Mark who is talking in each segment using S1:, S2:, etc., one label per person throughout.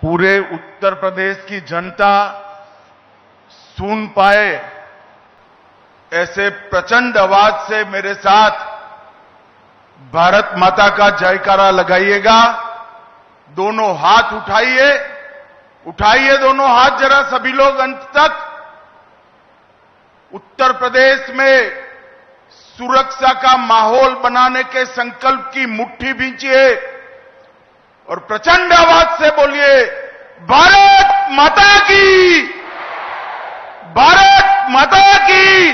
S1: पूरे उत्तर प्रदेश की जनता सुन पाए ऐसे प्रचंड आवाज से मेरे साथ भारत माता का जयकारा लगाइएगा। दोनों हाथ उठाइए, उठाइए दोनों हाथ जरा सभी लोग अंत तक। उत्तर प्रदेश में सुरक्षा का माहौल बनाने के संकल्प की मुट्ठी भींचिए और प्रचंड आवाज से बोलिए, भारत माता की, भारत माता की।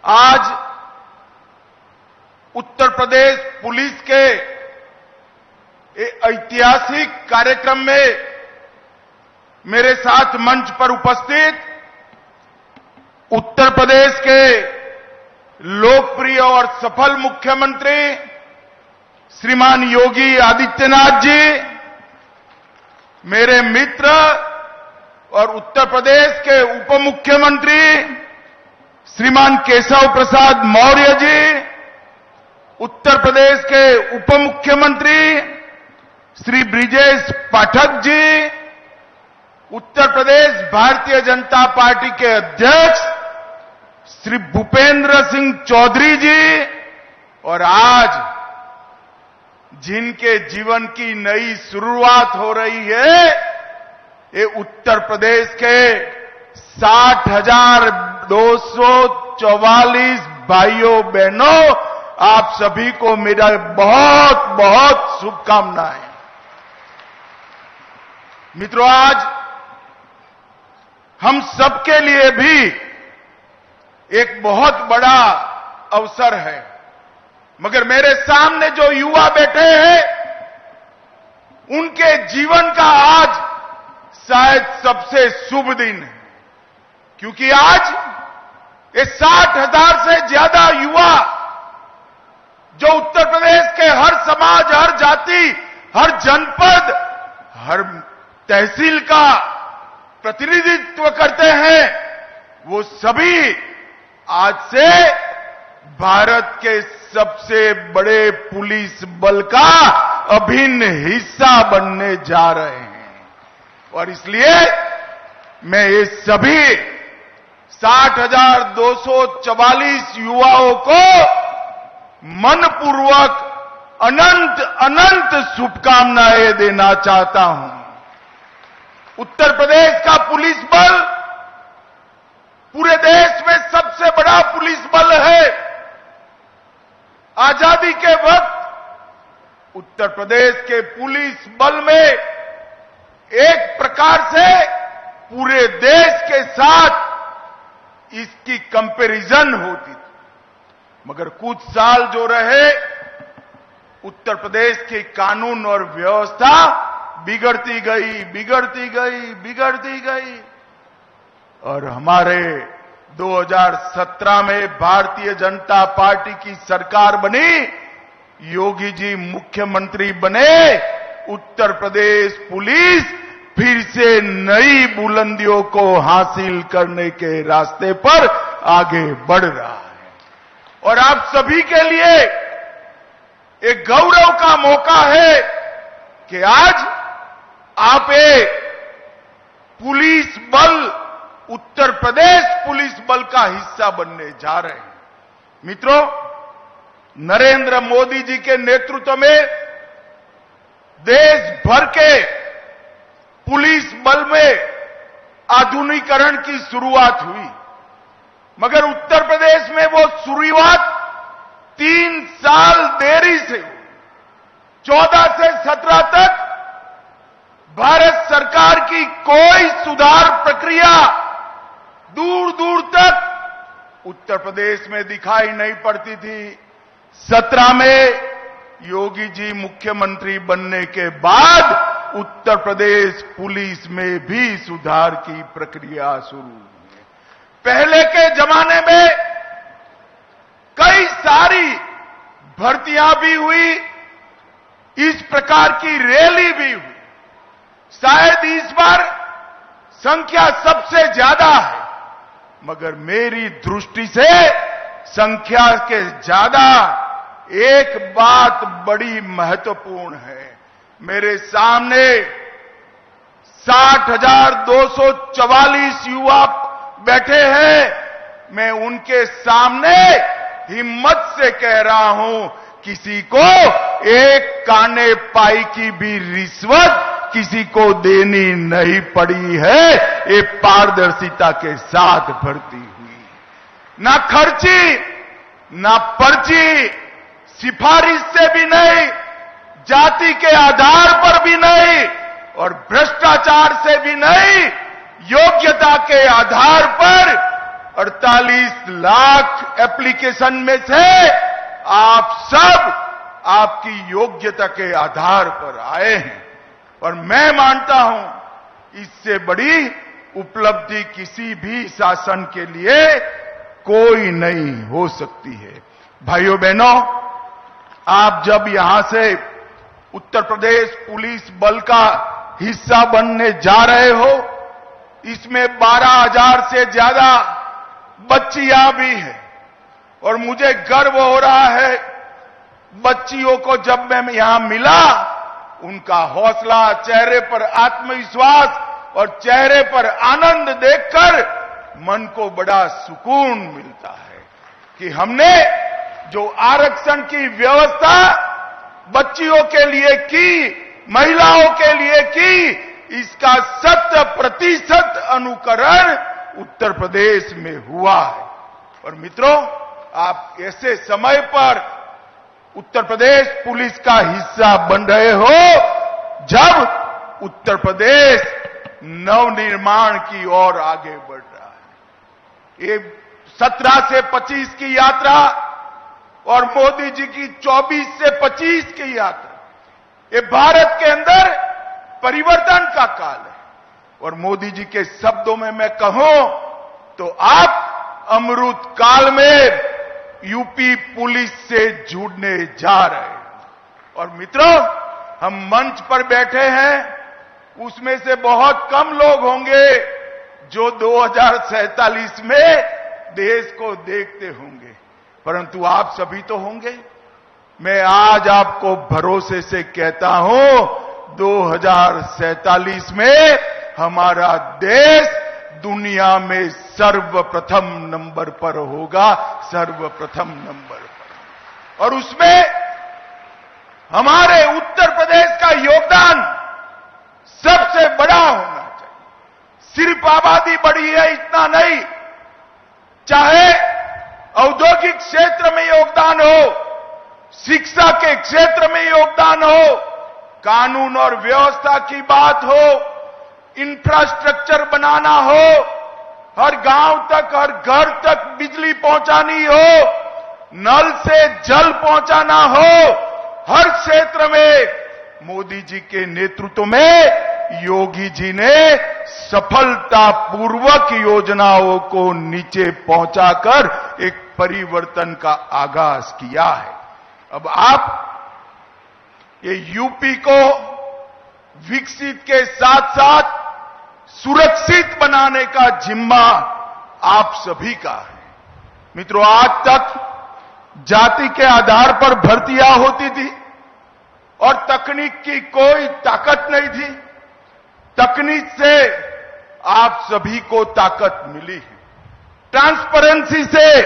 S1: आज उत्तर प्रदेश पुलिस के ऐतिहासिक कार्यक्रम में मेरे साथ मंच पर उपस्थित उत्तर प्रदेश के लोकप्रिय और सफल मुख्यमंत्री श्रीमान योगी आदित्यनाथ जी, मेरे मित्र और उत्तर प्रदेश के उप मुख्यमंत्री श्रीमान केशव प्रसाद मौर्य जी, उत्तर प्रदेश के उप मुख्यमंत्री श्री ब्रिजेश पाठक जी, उत्तर प्रदेश भारतीय जनता पार्टी के अध्यक्ष श्री भूपेंद्र सिंह चौधरी जी, और आज जिनके जीवन की नई शुरुआत हो रही है, ये उत्तर प्रदेश के 60,244 भाइयों बहनों, आप सभी को मेरा बहुत बहुत शुभकामनाएं। मित्रों, आज हम सबके लिए भी एक बहुत बड़ा अवसर है, मगर मेरे सामने जो युवा बैठे हैं, उनके जीवन का आज शायद सबसे शुभ दिन है, क्योंकि आज ये 60,000 से ज्यादा युवा जो उत्तर प्रदेश के हर समाज, हर जाति, हर जनपद, हर तहसील का प्रतिनिधित्व करते हैं, वो सभी आज से भारत के सबसे बड़े पुलिस बल का अभिन्न हिस्सा बनने जा रहे हैं। और इसलिए मैं ये सभी 60,244 युवाओं को मनपूर्वक अनंत अनंत शुभकामनाएं देना चाहता हूं। उत्तर प्रदेश का पुलिस बल पूरे देश में सबसे बड़ा पुलिस बल है। आजादी के वक्त उत्तर प्रदेश के पुलिस बल में एक प्रकार से पूरे देश के साथ इसकी कंपैरिजन होती थी, मगर कुछ साल जो रहे, उत्तर प्रदेश की कानून और व्यवस्था बिगड़ती गई, बिगड़ती गई, बिगड़ती गई, और हमारे 2017 में भारतीय जनता पार्टी की सरकार बनी, योगी जी मुख्यमंत्री बने, उत्तर प्रदेश पुलिस फिर से नई बुलंदियों को हासिल करने के रास्ते पर आगे बढ़ रहा है। और आप सभी के लिए एक गौरव का मौका है कि आज आप एक पुलिस बल, उत्तर प्रदेश पुलिस बल का हिस्सा बनने जा रहे हैं। मित्रों, नरेंद्र मोदी जी के नेतृत्व में देश भर के पुलिस बल में आधुनिकीकरण की शुरुआत हुई, मगर उत्तर प्रदेश में वो शुरुआत 3 साल देरी से हुई। 14 से 17 तक भारत सरकार की कोई सुधार प्रक्रिया दूर दूर तक उत्तर प्रदेश में दिखाई नहीं पड़ती थी। 17 में योगी जी मुख्यमंत्री बनने के बाद उत्तर प्रदेश पुलिस में भी सुधार की प्रक्रिया शुरू हुई। पहले के जमाने में कई सारी भर्तियां भी हुई, इस प्रकार की रैली भी हुई। शायद इस बार संख्या सबसे ज्यादा है, मगर मेरी दृष्टि से संख्या के ज्यादा एक बात बड़ी महत्वपूर्ण है। मेरे सामने 60,244 युवा बैठे हैं। मैं उनके सामने हिम्मत से कह रहा हूं, किसी को एक काने पाई की भी रिश्वत किसी को देनी नहीं पड़ी है। ये पारदर्शिता के साथ भर्ती हुई, ना खर्ची, ना पर्ची, सिफारिश से भी नहीं, जाति के आधार पर भी नहीं और भ्रष्टाचार से भी नहीं, योग्यता के आधार पर 48 लाख एप्लीकेशन में से आप सब आपकी योग्यता के आधार पर आए हैं और मैं मानता हूं इससे बड़ी उपलब्धि किसी भी शासन के लिए कोई नहीं हो सकती है। भाइयों बहनों, आप जब यहां से उत्तर प्रदेश पुलिस बल का हिस्सा बनने जा रहे हो, इसमें 12,000 से ज्यादा बच्चियां भी हैं और मुझे गर्व हो रहा है। बच्चियों को जब मैं यहां मिला, उनका हौसला, चेहरे पर आत्मविश्वास और चेहरे पर आनंद देखकर मन को बड़ा सुकून मिलता है कि हमने जो आरक्षण की व्यवस्था बच्चियों के लिए की, महिलाओं के लिए की, इसका 100% अनुकरण उत्तर प्रदेश में हुआ है। और मित्रों, आप ऐसे समय पर उत्तर प्रदेश पुलिस का हिस्सा बन रहे हो जब उत्तर प्रदेश नवनिर्माण की ओर आगे बढ़ रहा है। ये 17 से 25 की यात्रा और मोदी जी की 24 से 25 की यात्रा, ये भारत के अंदर परिवर्तन का काल है। और मोदी जी के शब्दों में मैं कहूं तो आप अमृत काल में यूपी पुलिस से जुड़ने जा रहे हैं। और मित्रों, हम मंच पर बैठे हैं, उसमें से बहुत कम लोग होंगे जो 2047 में देश को देखते होंगे, परंतु आप सभी तो होंगे। मैं आज आपको भरोसे से कहता हूं, 2047 में हमारा देश दुनिया में सर्वप्रथम नंबर पर होगा, सर्वप्रथम नंबर पर। और उसमें हमारे उत्तर प्रदेश का योगदान सबसे बड़ा होना चाहिए। सिर्फ आबादी बढ़ी है इतना नहीं, चाहे औद्योगिक क्षेत्र में योगदान हो, शिक्षा के क्षेत्र में योगदान हो, कानून और व्यवस्था की बात हो, इंफ्रास्ट्रक्चर बनाना हो, हर गांव तक, हर घर तक बिजली पहुंचानी हो, नल से जल पहुंचाना हो, हर क्षेत्र में मोदी जी के नेतृत्व में योगी जी ने सफलतापूर्वक योजनाओं को नीचे पहुंचाकर एक परिवर्तन का आगाज किया है। अब आप ये यूपी को विकसित के साथ साथ सुरक्षित बनाने का जिम्मा आप सभी का है। मित्रों, आज तक जाति के आधार पर भर्तियां होती थी और तकनीक की कोई ताकत नहीं थी। तकनीक से आप सभी को ताकत मिली है। ट्रांसपेरेंसी से,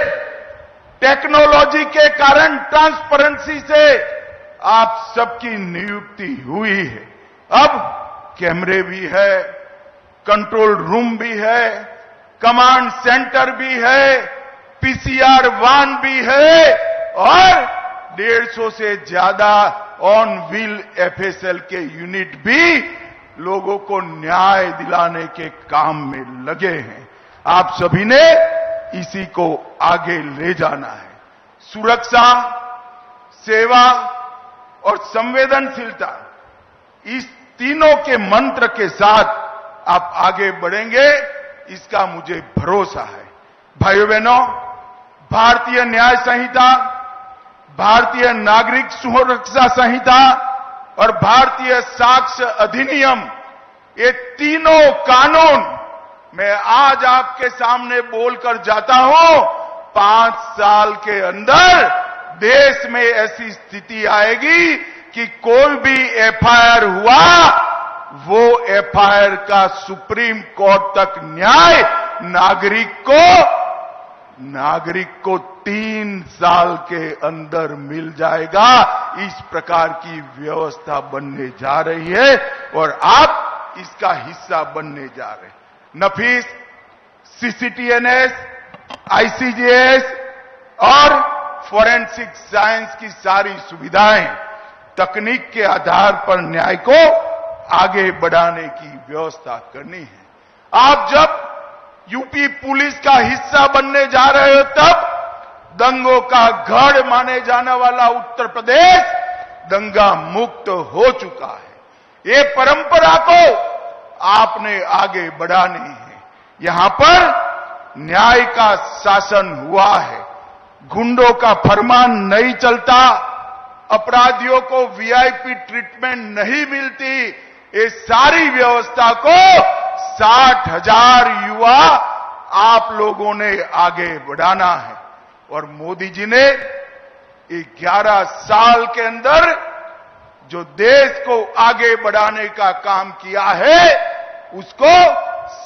S1: टेक्नोलॉजी के कारण ट्रांसपेरेंसी से आप सबकी नियुक्ति हुई है। अब कैमरे भी है, कंट्रोल रूम भी है, कमांड सेंटर भी है, पीसीआर वान भी है और 150 से ज्यादा ऑन व्हील एफएसएल के यूनिट भी लोगों को न्याय दिलाने के काम में लगे हैं। आप सभी ने इसी को आगे ले जाना है। सुरक्षा, सेवा और संवेदनशीलता, इस तीनों के मंत्र के साथ आप आगे बढ़ेंगे, इसका मुझे भरोसा है। भाइयों बहनों, भारतीय न्याय संहिता, भारतीय नागरिक सुरक्षा संहिता और भारतीय साक्ष्य अधिनियम, ये तीनों कानून मैं आज आपके सामने बोलकर जाता हूं। 5 साल के अंदर देश में ऐसी स्थिति आएगी कि कोई भी एफआईआर हुआ वो एफआईआर का सुप्रीम कोर्ट तक न्याय नागरिक को 3 साल के अंदर मिल जाएगा। इस प्रकार की व्यवस्था बनने जा रही है और आप इसका हिस्सा बनने जा रहे हैं। नफीस सीसीटीएनएस, आईसीजीएस और फोरेंसिक साइंस की सारी सुविधाएं तकनीक के आधार पर न्याय को आगे बढ़ाने की व्यवस्था करनी है। आप जब यूपी पुलिस का हिस्सा बनने जा रहे हो तब दंगों का गढ़ माने जाने वाला उत्तर प्रदेश दंगा मुक्त हो चुका है। ये परंपरा को आपने आगे बढ़ानी है। यहां पर न्याय का शासन हुआ है, गुंडों का फरमान नहीं चलता, अपराधियों को वीआईपी ट्रीटमेंट नहीं मिलती। ये सारी व्यवस्था को 60,000 युवा आप लोगों ने आगे बढ़ाना है और मोदी जी ने 11 साल के अंदर जो देश को आगे बढ़ाने का काम किया है उसको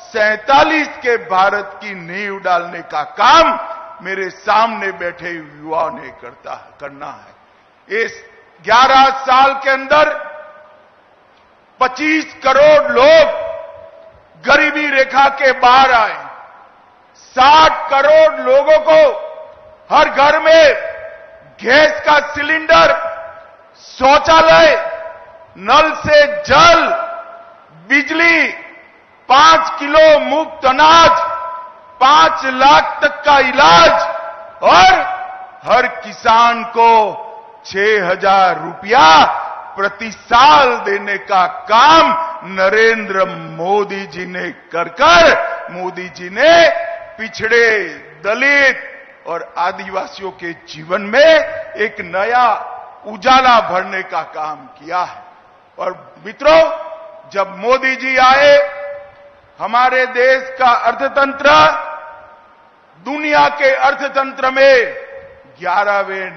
S1: 47 के भारत की नींव डालने का काम मेरे सामने बैठे युवाओं ने करना है। इस 11 साल के अंदर 25 करोड़ लोग गरीबी रेखा के बाहर आए। 60 करोड़ लोगों को हर घर में गैस का सिलेंडर, शौचालय, नल से जल, बिजली, 5 किलो मुफ्त अनाज, 5 लाख तक का इलाज और हर किसान को 6,000 रुपया प्रति साल देने का काम नरेंद्र मोदी जी ने कर मोदी जी ने पिछड़े, दलित और आदिवासियों के जीवन में एक नया उजाला भरने का काम किया है। और मित्रों, जब मोदी जी आए हमारे देश का अर्थतंत्र दुनिया के अर्थतंत्र में 11वें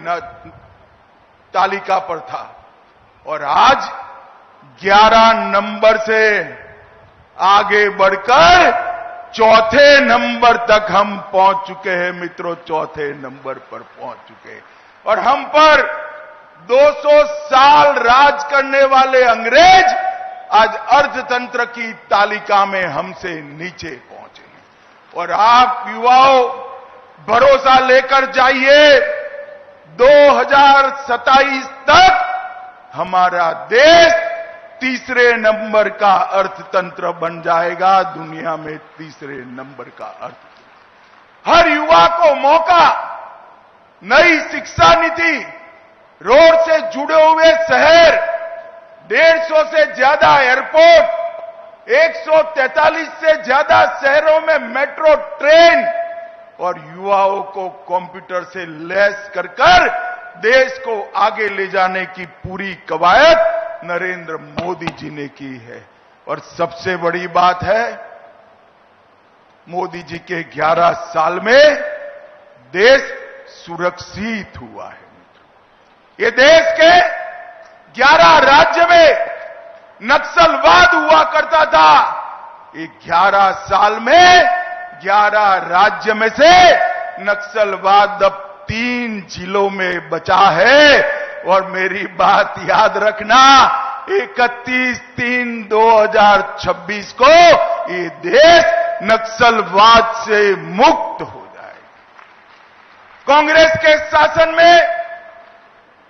S1: तालिका पर था और आज 11 नंबर से आगे बढ़कर 4थे नंबर तक हम पहुंच चुके हैं। मित्रों, 4थे नंबर पर पहुंच चुके हैं और हम पर 200 साल राज करने वाले अंग्रेज आज अर्थतंत्र की तालिका में हमसे नीचे पहुंचे हैं। और आप युवाओं भरोसा लेकर जाइए, 2027 तक हमारा देश 3रे नंबर का अर्थतंत्र बन जाएगा, दुनिया में 3रे नंबर का अर्थतंत्र। हर युवा को मौका, नई शिक्षा नीति, रोड से जुड़े हुए शहर, 150 से ज्यादा एयरपोर्ट, 143 से ज्यादा शहरों में मेट्रो ट्रेन और युवाओं को कंप्यूटर से लैस कर देश को आगे ले जाने की पूरी कवायद नरेंद्र मोदी जी ने की है। और सबसे बड़ी बात है, मोदी जी के 11 साल में देश सुरक्षित हुआ है। ये देश के 11 राज्य में नक्सलवाद हुआ करता था, ये 11 साल में 11 राज्य में से नक्सलवाद अब 3 जिलों में बचा है। और मेरी बात याद रखना, 31/3/2026 को ये देश नक्सलवाद से मुक्त हो जाएगा। कांग्रेस के शासन में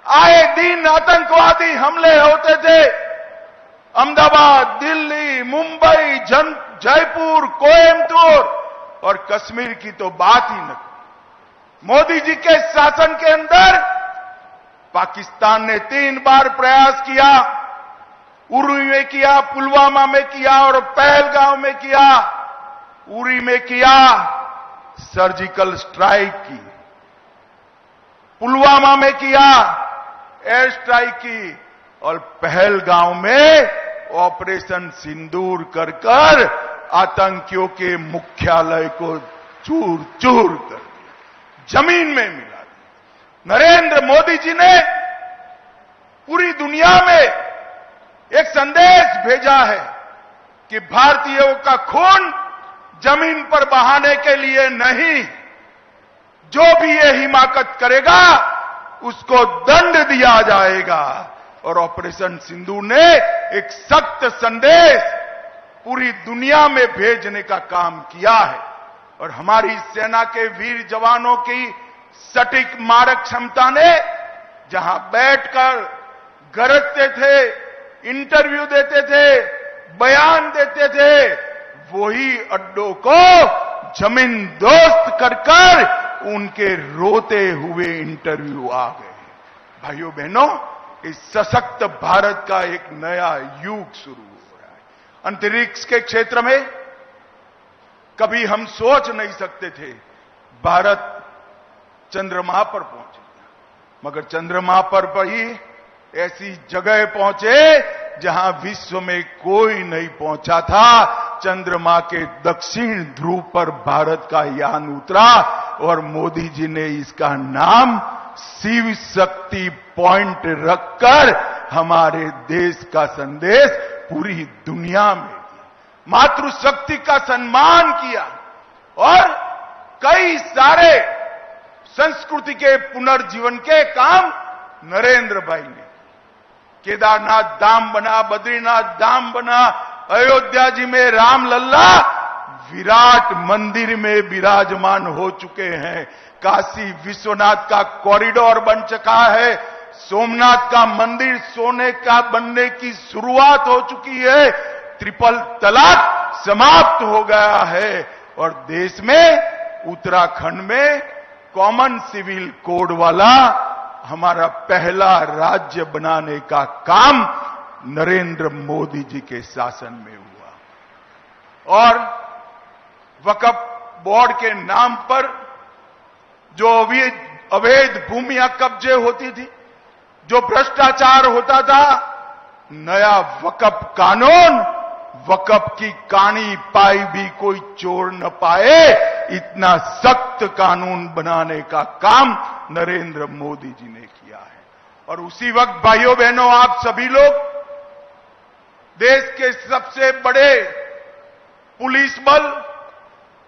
S1: आए दिन आतंकवादी हमले होते थे। अहमदाबाद, दिल्ली, मुंबई, जयपुर, कोयम्बटूर और कश्मीर की तो बात ही न। मोदी जी के शासन के अंदर पाकिस्तान ने 3 बार प्रयास किया, उरी में किया, पुलवामा में किया और पहलगांव में किया। उरी में किया, सर्जिकल स्ट्राइक की, पुलवामा में किया, एयर स्ट्राइक की और पहलगांव में ऑपरेशन सिंदूर कर आतंकियों के मुख्यालय को चूर चूर कर दिया, जमीन में मिला दिया। नरेंद्र मोदी जी ने पूरी दुनिया में एक संदेश भेजा है कि भारतीयों का खून जमीन पर बहाने के लिए नहीं, जो भी ये हिमाकत करेगा उसको दंड दिया जाएगा। और ऑपरेशन सिंदूर ने एक सख्त संदेश पूरी दुनिया में भेजने का काम किया है। और हमारी सेना के वीर जवानों की सटीक मारक क्षमता ने जहां बैठकर गरजते थे, इंटरव्यू देते थे, बयान देते थे, वही अड्डों को जमीन दोस्त कर उनके रोते हुए इंटरव्यू आ गए। भाइयों बहनों, इस सशक्त भारत का एक नया युग शुरू हो रहा है। अंतरिक्ष के क्षेत्र में कभी हम सोच नहीं सकते थे भारत चंद्रमा पर पहुंचेगा, मगर चंद्रमा पर ही ऐसी जगह पहुंचे जहां विश्व में कोई नहीं पहुंचा था। चंद्रमा के दक्षिण ध्रुव पर भारत का यान उतरा और मोदी जी ने इसका नाम शिव शक्ति पॉइंट रखकर हमारे देश का संदेश पूरी दुनिया में दिया, मातृशक्ति का सम्मान किया और कई सारे संस्कृति के पुनर्जीवन के काम नरेंद्र भाई ने। केदारनाथ धाम बना, बद्रीनाथ धाम बना, अयोध्या जी में राम लल्ला विराट मंदिर में विराजमान हो चुके हैं, काशी विश्वनाथ का कॉरिडोर बन चुका है, सोमनाथ का मंदिर सोने का बनने की शुरुआत हो चुकी है, ट्रिपल तलाक समाप्त हो गया है और देश में उत्तराखंड में कॉमन सिविल कोड वाला हमारा पहला राज्य बनाने का काम नरेंद्र मोदी जी के शासन में हुआ। और वक्फ बोर्ड के नाम पर जो अवैध भूमियां कब्जे होती थी, जो भ्रष्टाचार होता था, नया वक्फ कानून, वक्फ की कानी पाई भी कोई चोर न पाए, इतना सख्त कानून बनाने का काम नरेंद्र मोदी जी ने किया है। और उसी वक्त भाइयों बहनों, आप सभी लोग देश के सबसे बड़े पुलिस बल,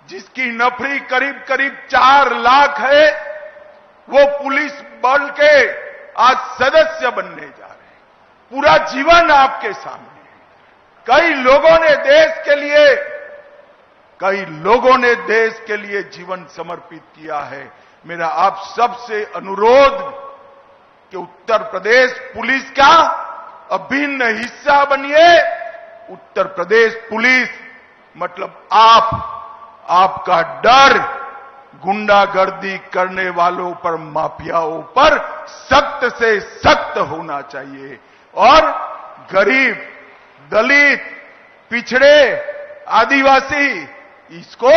S1: जिसकी नफरी करीब करीब 4 लाख है, वो पुलिस बल के आज सदस्य बनने जा रहे हैं। पूरा जीवन आपके सामने है। कई लोगों ने देश के लिए जीवन समर्पित किया है। मेरा आप सबसे अनुरोध कि उत्तर प्रदेश पुलिस का अभिन्न हिस्सा बनिए। उत्तर प्रदेश पुलिस मतलब आपका डर गुंडागर्दी करने वालों पर, माफियाओं पर सख्त से सख्त होना चाहिए और गरीब, दलित, पिछड़े, आदिवासी, इसको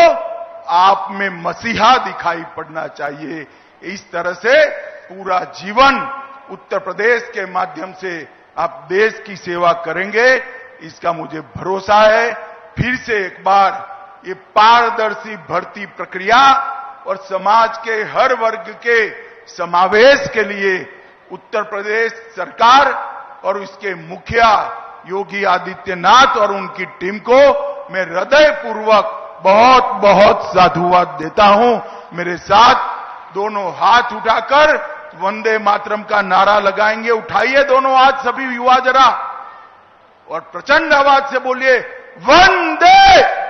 S1: आप में मसीहा दिखाई पड़ना चाहिए। इस तरह से पूरा जीवन उत्तर प्रदेश के माध्यम से आप देश की सेवा करेंगे, इसका मुझे भरोसा है। फिर से एक बार ये पारदर्शी भर्ती प्रक्रिया और समाज के हर वर्ग के समावेश के लिए उत्तर प्रदेश सरकार और इसके मुखिया योगी आदित्यनाथ और उनकी टीम को मैं हृदयपूर्वक बहुत बहुत साधुवाद देता हूं। मेरे साथ दोनों हाथ उठाकर वंदे मातरम का नारा लगाएंगे। उठाइए दोनों हाथ सभी युवा जरा और प्रचंड आवाज से बोलिए, वंदे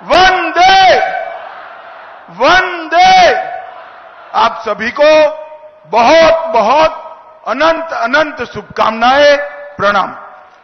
S1: वंदे वंदे। आप सभी को बहुत बहुत अनंत अनंत शुभकामनाएं, प्रणाम।